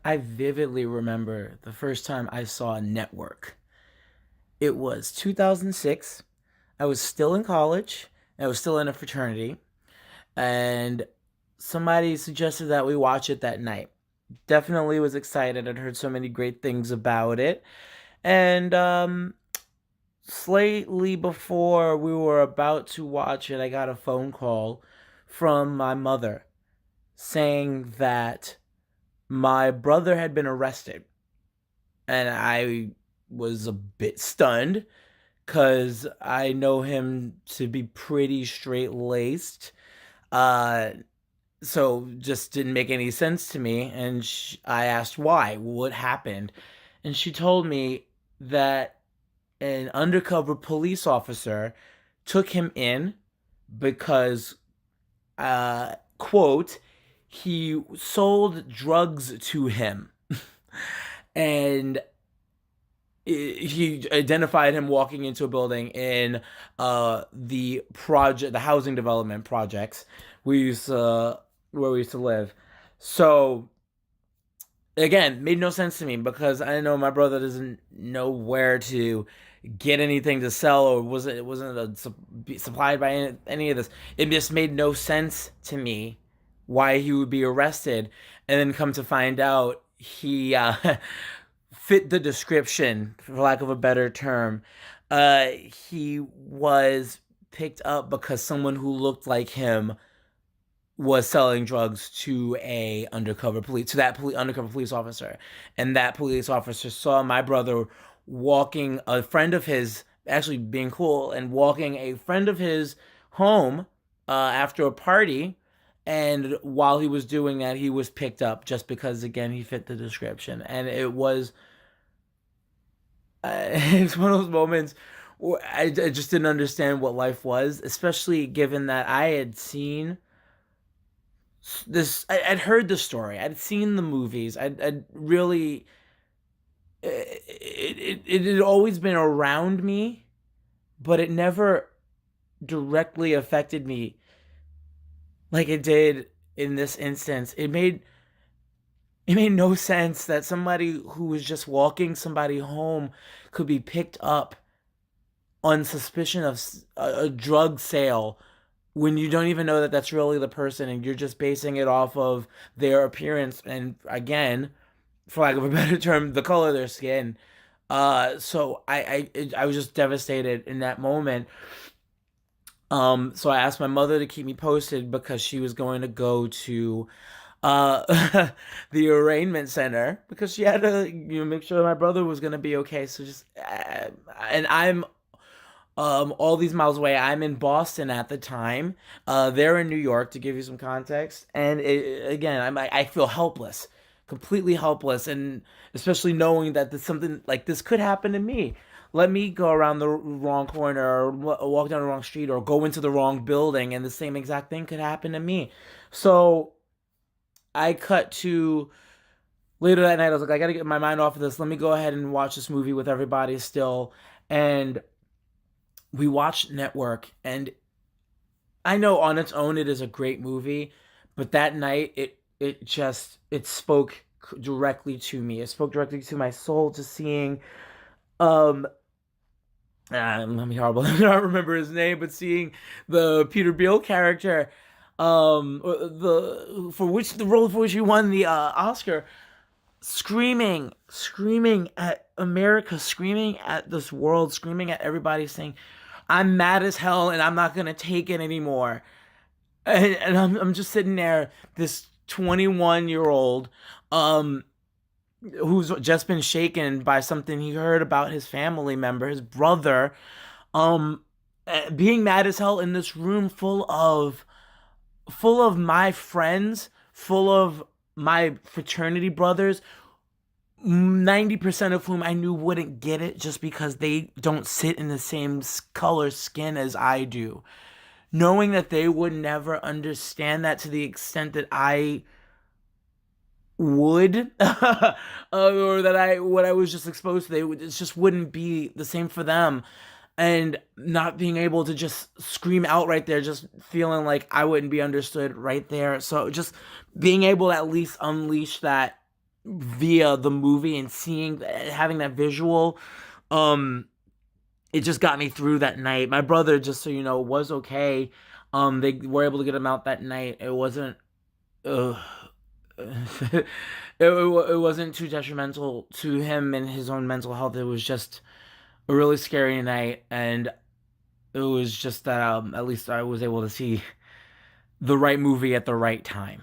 I vividly remember the first time I saw a network. It was 2006. I was still in college. I was still in a fraternity. And somebody suggested that we watch it that night. Definitely was excited. I'd heard so many great things about it. And slightly before we were about to watch it, I got a phone call from my mother saying that my brother had been arrested. And I was a bit stunned because I know him to be pretty straight laced. Uh, so just didn't make any sense to me. And I asked why, what happened, and she told me that an undercover police officer took him in because, quote, he sold drugs to him, and he identified him walking into a building in the housing development projects we used to, where we used to live. So again, made no sense to me because I know my brother doesn't know where to get anything to sell, or wasn't supplied by any of this. It just made no sense to me why he would be arrested, and then come to find out he fit the description, for lack of a better term. He was picked up because someone who looked like him was selling drugs to a undercover police to that undercover police officer, and that police officer saw my brother walking a friend of his, actually being cool and walking a friend of his home after a party. And while he was doing that, he was picked up just because, again, he fit the description. And it was it's one of those moments where I just didn't understand what life was, especially given that I had seen I'd heard the story, I'd seen the movies, I'd really, it had always been around me, but it never directly affected me like it did in this instance. It made no sense that somebody who was just walking somebody home could be picked up on suspicion of a drug sale when you don't even know that that's really the person, and you're just basing it off of their appearance and, again, for lack of a better term, the color of their skin. So I was just devastated in that moment. So I asked my mother to keep me posted because she was going to go to the arraignment center because she had to, make sure my brother was gonna be okay. So just and I'm all these miles away. I'm in Boston at the time. They're in New York, to give you some context. And again, I feel helpless, completely helpless, and especially knowing that something like this could happen to me. Let me go around the wrong corner, or walk down the wrong street, or go into the wrong building, and the same exact thing could happen to me. So I cut to later that night. I was like, I gotta get my mind off of this. Let me go ahead and watch this movie with everybody still. And we watched Network, and I know on its own it is a great movie, but that night it spoke directly to me. It spoke directly to my soul, to seeing um let me horrible. I don't remember his name, but seeing the Peter Beale character, the for which the role for which he won the Oscar, screaming at America, screaming at this world, screaming at everybody, saying, "I'm mad as hell, and I'm not gonna take it anymore." And I'm just sitting there, this 21-year old, um, who's just been shaken by something he heard about his family member, his brother, um, being mad as hell in this room full of my friends, full of my fraternity brothers, 90% of whom I knew wouldn't get it just because they don't sit in the same color skin as I do. Knowing that they would never understand that to the extent that I would, or that what I was just exposed to, it just wouldn't be the same for them. And not being able to just scream out right there, just feeling like I wouldn't be understood right there. So just being able to at least unleash that via the movie and seeing, having that visual, um it just got me through that night. My brother, just so you know, was okay. They were able to get him out that night. It wasn't uh, it wasn't too detrimental to him and his own mental health. It was just a really scary night, and it was just that at least I was able to see the right movie at the right time.